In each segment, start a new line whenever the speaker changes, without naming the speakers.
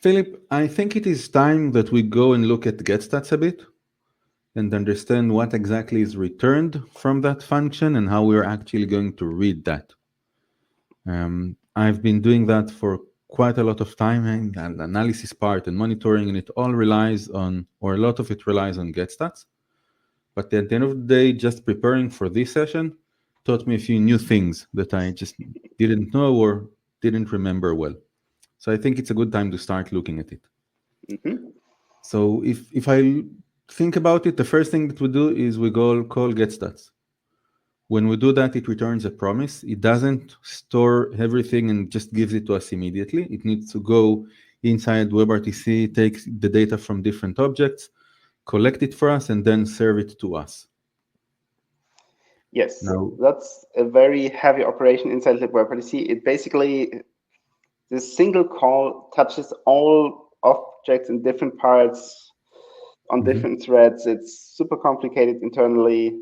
Philip, I think it is time that we go and look at getStats a bit and understand what exactly is returned from that function and how we're actually going to read that. I've been doing that for quite a lot of time, and the analysis part and monitoring, and it all relies on, or a lot of it relies on getStats. But at the end of the day, just preparing for this session taught me a few new things that I just didn't know or didn't remember well. So I think it's a good time to start looking at it.
Mm-hmm.
So if I think about it, the first thing that we do is we go call getStats. When we do that, it returns a promise. It doesn't store everything and just gives it to us immediately. It needs to go inside WebRTC, take the data from different objects, collect it for us, and then serve it to us.
Yes,
Now,
that's a very heavy operation inside WebRTC. It basically, this single call touches all objects in different parts on different threads. It's super complicated internally.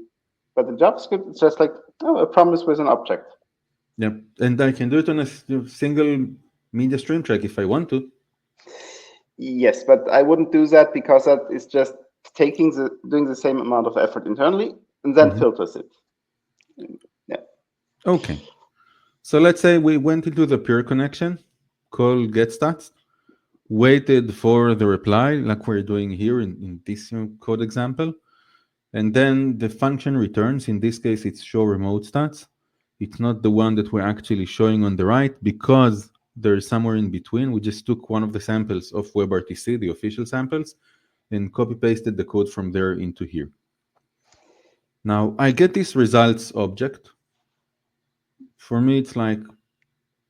But in JavaScript, it's just like a promise with an object.
yeah, and I can do it on a single media stream track if I want to.
Yes, but I wouldn't do that because that is just doing the same amount of effort internally and then filters it. Yeah.
Okay. So let's say we went into the pure connection, called getStats, waited for the reply like we're doing here in this code example. And then the function returns. In this case, it's show remote stats. It's not the one that we're actually showing on the right because there's somewhere in between. We just took one of the samples of WebRTC, the official samples, and copy pasted the code from there into here. Now I get this results object. For me, it's like,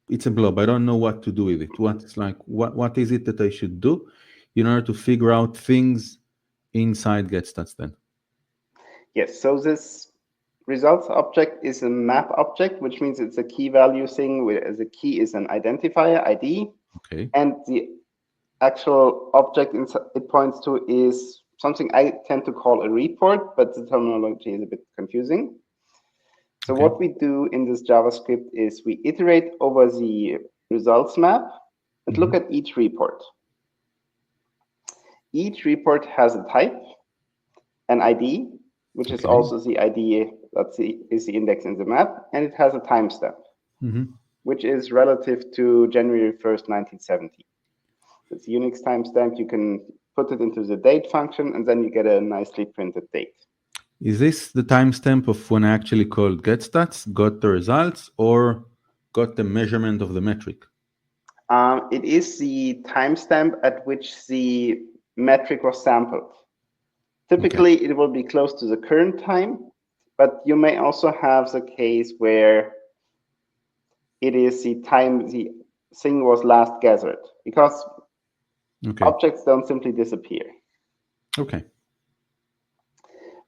it's a blob. I don't know what to do with it. What is it that I should do in order to figure out things inside getStats then?
Yes, so this results object is a map object, which means it's a key value thing where the key is an identifier, ID.
Okay.
And the actual object it points to is something I tend to call a report, but the terminology is a bit confusing. So what we do in this JavaScript is we iterate over the results map and look at each report. Each report has a type, an ID, which is also the ID that is the index in the map, and it has a timestamp, which is relative to January 1st, 1970. It's a Unix timestamp. You can put it into the date function, and then you get a nicely printed date.
Is this the timestamp of when I actually called getStats, got the results, or got the measurement of the metric?
It is the timestamp at which the metric was sampled. Typically, it will be close to the current time, but you may also have the case where it is the time the thing was last gathered, because objects don't simply disappear.
Okay.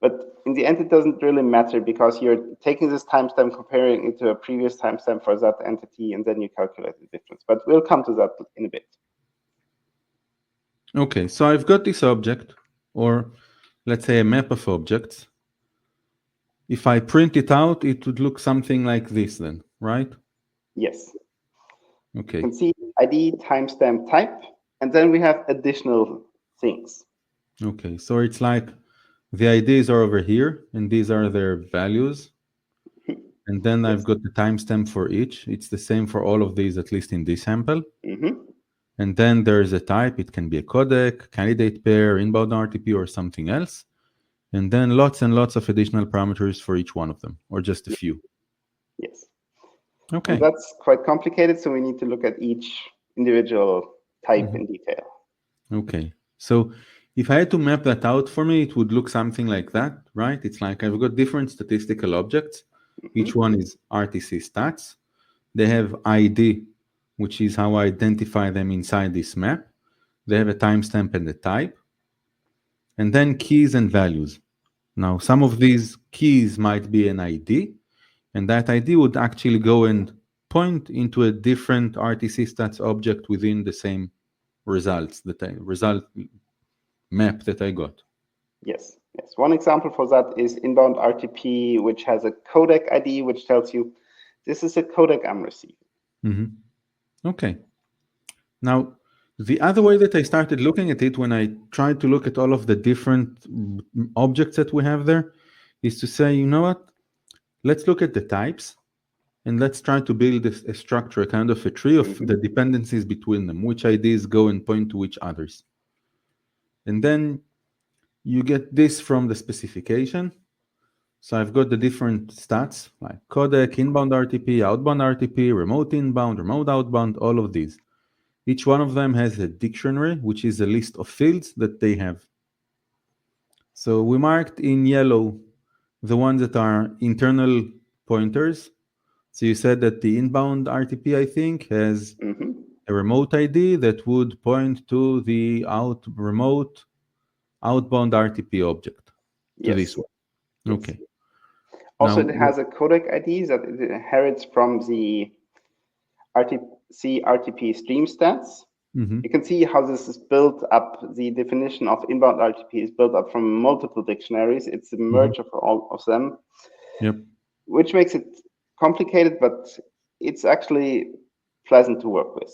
But in the end, it doesn't really matter because you're taking this timestamp, comparing it to a previous timestamp for that entity, and then you calculate the difference. But we'll come to that in a bit.
Okay, so I've got this object, or let's say a map of objects. If I print it out, it would look something like this then, right?
Yes.
Okay.
You can see ID, timestamp, type, and then we have additional things.
Okay, so it's like the IDs are over here, and these are their values. And then I've got the timestamp for each. It's the same for all of these, at least in this sample. And then there's a type. It can be a codec, candidate pair, inbound RTP, or something else. And then lots and lots of additional parameters for each one of them, or just a few.
Yes.
Okay.
And that's quite complicated, so we need to look at each individual type in detail.
Okay. So if I had to map that out for me, it would look something like that, right? It's like I've got different statistical objects. Each one is RTC stats. They have ID, which is how I identify them inside this map. They have a timestamp and a type. And then keys and values. Now, some of these keys might be an ID, and that ID would actually go and point into a different RTC stats object within the same result map that I got.
Yes. One example for that is inbound RTP, which has a codec ID, which tells you this is a codec I'm receiving.
Okay. Now, The other way that I started looking at it when I tried to look at all of the different objects that we have there is to say, you know what? Let's look at the types and let's try to build a structure, kind of a tree of the dependencies between them, which IDs go and point to which others. And then you get this from the specification. So I've got the different stats like codec, inbound RTP, outbound RTP, remote inbound, remote outbound, all of these. Each one of them has a dictionary, which is a list of fields that they have. So we marked in yellow the ones that are internal pointers. So you said that the inbound RTP, I think, has a remote ID that would point to the remote outbound RTP object, to this one.
Yes.
Okay.
Also,
Now,
it has a codec ID that it inherits from the RTP stream stats. You can see how this is built up. The definition of inbound RTP is built up from multiple dictionaries. It's a merge of all of them, which makes it complicated, but it's actually pleasant to work with.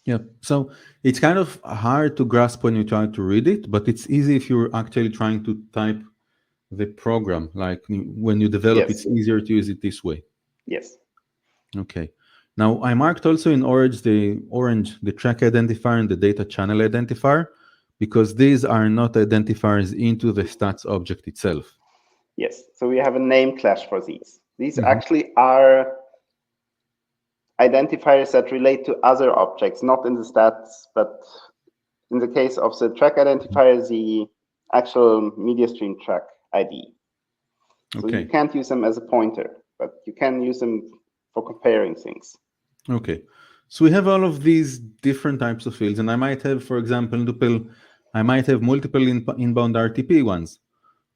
Yeah, so it's kind of hard to grasp when you try to read it, but it's easy if you're actually trying to type the program. Like when you develop, it's easier to use it this way.
Yes.
Okay. Now I marked also in orange the track identifier and the data channel identifier, because these are not identifiers into the stats object itself.
Yes. So we have a name clash for these. These actually are identifiers that relate to other objects, not in the stats, but in the case of the track identifier, the actual media stream track ID. So you can't use them as a pointer, but you can use them for comparing things.
Okay. So we have all of these different types of fields, and I might have, for example, I might have multiple inbound RTP ones.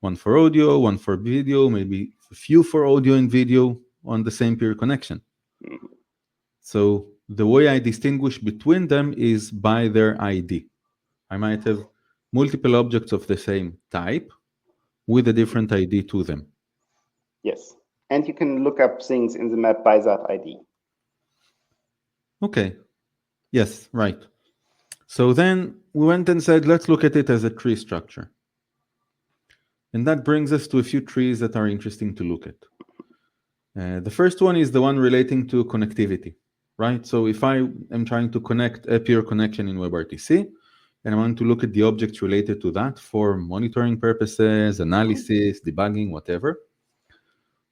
One for audio, one for video, maybe a few for audio and video on the same peer connection. So the way I distinguish between them is by their ID. I might have multiple objects of the same type with a different ID to them.
Yes, and you can look up things in the map by that ID.
Okay, yes, right. So then we went and said, let's look at it as a tree structure. And that brings us to a few trees that are interesting to look at. The first one is the one relating to connectivity, right? So if I am trying to connect a peer connection in WebRTC, and I want to look at the objects related to that for monitoring purposes, analysis, debugging, whatever,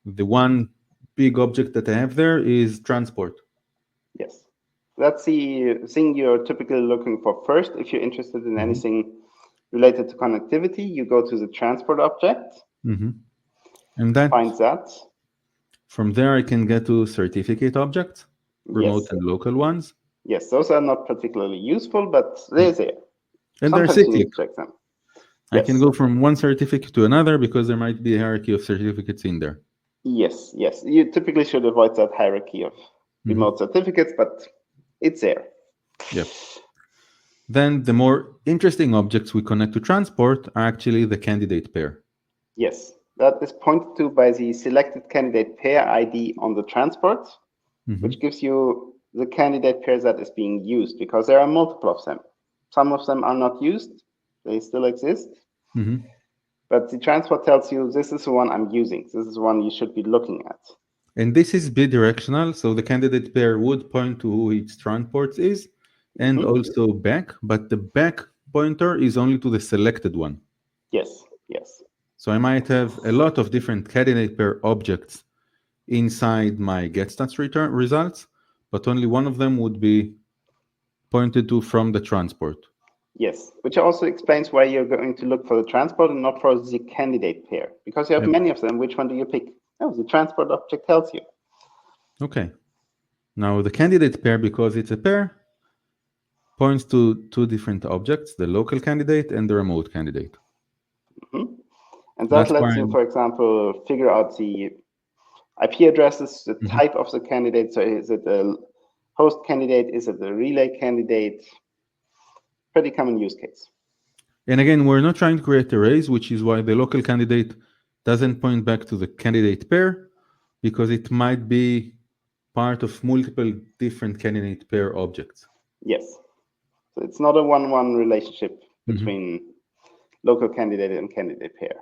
the one big object that I have there is transport.
Yes, that's the thing you're typically looking for first. If you're interested in anything related to connectivity, you go to the transport object,
and that
find that.
From there, I can get to certificate objects, remote and local ones.
Yes, those are not particularly useful, but they're there.
And
sometimes
they're
you need
cyclic.
to check them.
I can go from one certificate to another because there might be a hierarchy of certificates in there.
Yes. You typically should avoid that hierarchy of remote certificates, but it's there.
Yep. Then the more interesting objects we connect to transport are actually the candidate pair.
Yes, that is pointed to by the selected candidate pair ID on the transport, which gives you the candidate pair that is being used, because there are multiple of them. Some of them are not used, they still exist. But the transport tells you, this is the one I'm using. This is the one you should be looking at.
And this is bidirectional, so the candidate pair would point to who its transport is, and also back, but the back pointer is only to the selected one.
Yes.
So I might have a lot of different candidate pair objects inside my getStats return results, but only one of them would be pointed to from the transport.
Yes, which also explains why you're going to look for the transport and not for the candidate pair, because you have many of them. Which one do you pick? Oh, the transport object tells you.
Okay. Now the candidate pair, because it's a pair, points to two different objects, the local candidate and the remote candidate.
And that lets you, for example, figure out the IP addresses, the type of the candidate. So is it a host candidate? Is it a relay candidate? Pretty common use case.
And again, we're not trying to create arrays, which is why the local candidate doesn't point back to the candidate pair, because it might be part of multiple different candidate pair objects.
Yes. So it's not a one-one relationship between local candidate and candidate pair.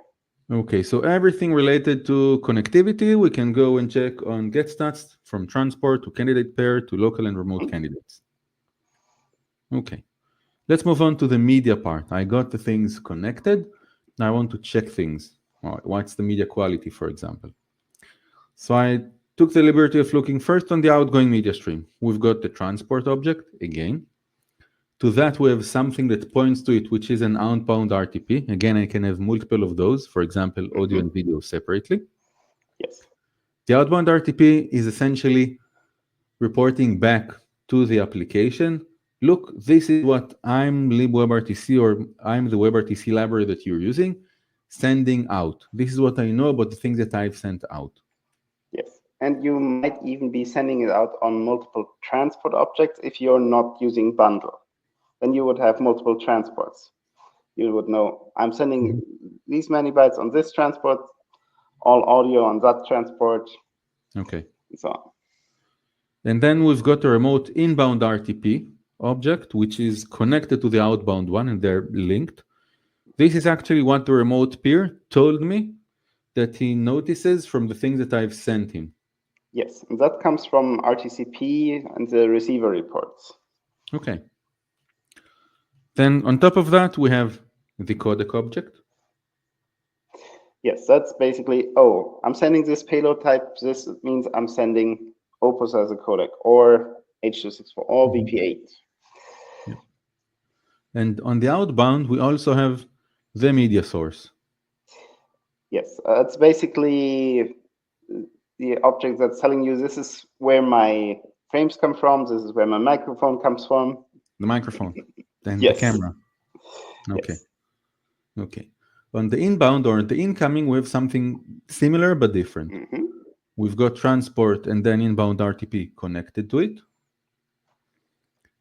Okay, so everything related to connectivity, we can go and check on getStats, from transport to candidate pair to local and remote candidates. Okay, let's move on to the media part. I got the things connected. Now I want to check things. What's the media quality, for example? So I took the liberty of looking first on the outgoing media stream. We've got the transport object again. To that, we have something that points to it, which is an outbound RTP. Again, I can have multiple of those, for example, audio and video separately.
Yes.
The outbound RTP is essentially reporting back to the application. Look, this is what I'm libWebRTC, or I'm the WebRTC library that you're using, sending out. This is what I know about the things that I've sent out.
Yes. And you might even be sending it out on multiple transport objects if you're not using bundle. Then you would have multiple transports. You would know, I'm sending these many bytes on this transport, all audio on that transport.
Okay.
And so on.
And then we've got a remote inbound RTP object, which is connected to the outbound one, and they're linked. This is actually what the remote peer told me that he notices from the things that I've sent him.
Yes, and that comes from RTCP and the receiver reports.
Okay. Then on top of that, we have the codec object.
Yes, that's basically, oh, I'm sending this payload type. This means I'm sending Opus as a codec, or H.264, or VP8.
Yeah. And on the outbound, we also have the media source.
Yes, it's basically the object that's telling you this is where my frames come from, this is where my microphone comes from.
The microphone and
Yes.
the camera. Okay.
Yes.
Okay. On the inbound or the incoming, we have something similar but different. We've got transport and then inbound RTP connected to it.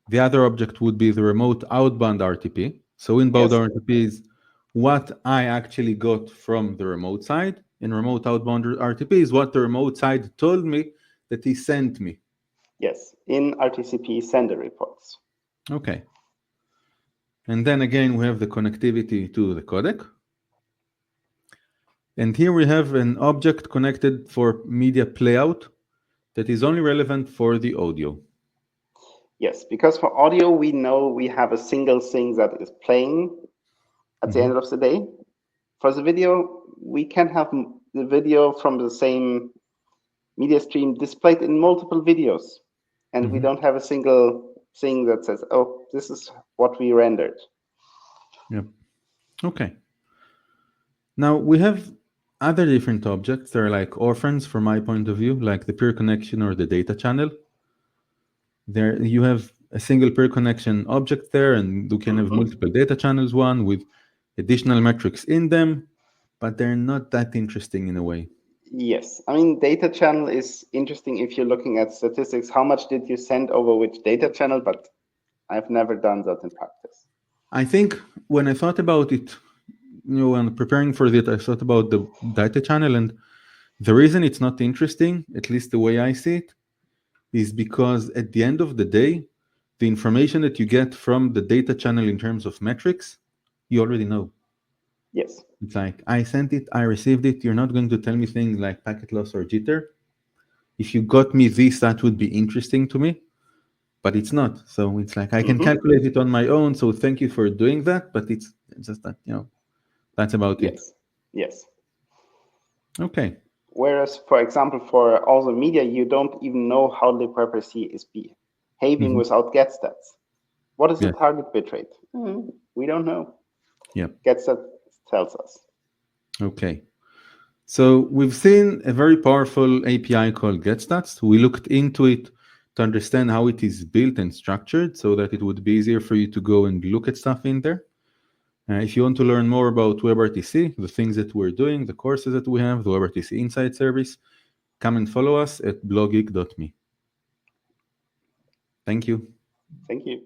The other object would be the remote outbound RTP. So inbound RTP is what I actually got from the remote side, and remote outbound RTP is what the remote side told me that he sent me.
Yes, in RTCP sender reports.
Okay. And then again, we have the connectivity to the codec. And here we have an object connected for media playout that is only relevant for the audio.
Yes, because for audio, we know we have a single thing that is playing at the end of the day. For the video, we can have the video from the same media stream displayed in multiple videos. And we don't have a single thing that says, oh, this is what we rendered.
Yep. Okay. Now we have other different objects. They're like orphans from my point of view, like the peer connection or the data channel. There you have a single peer connection object there, and you can have multiple data channels, one with additional metrics in them, but they're not that interesting in a way.
Yes, I mean, data channel is interesting if you're looking at statistics. How much did you send over which data channel? But I've never done that in practice.
I think when I thought about it, when preparing for it, I thought about the data channel, and the reason it's not interesting, at least the way I see it, is because at the end of the day, the information that you get from the data channel in terms of metrics, you already know.
Yes.
It's like, I sent it, I received it. You're not going to tell me things like packet loss or jitter. If you got me this, that would be interesting to me, but it's not. So it's like, I can calculate it on my own. So thank you for doing that. But it's just that, that's about it.
Yes.
Okay.
Whereas, for example, for all the media, you don't even know how LibWebRTC is behaving without getStats. What is the target bitrate? We don't know.
Yeah.
getStats tells us.
Okay. So we've seen a very powerful API called getStats. We looked into it to understand how it is built and structured so that it would be easier for you to go and look at stuff in there. If you want to learn more about WebRTC, the things that we're doing, the courses that we have, the WebRTC Insight service, come and follow us at bloggeek.me. Thank you.
Thank you.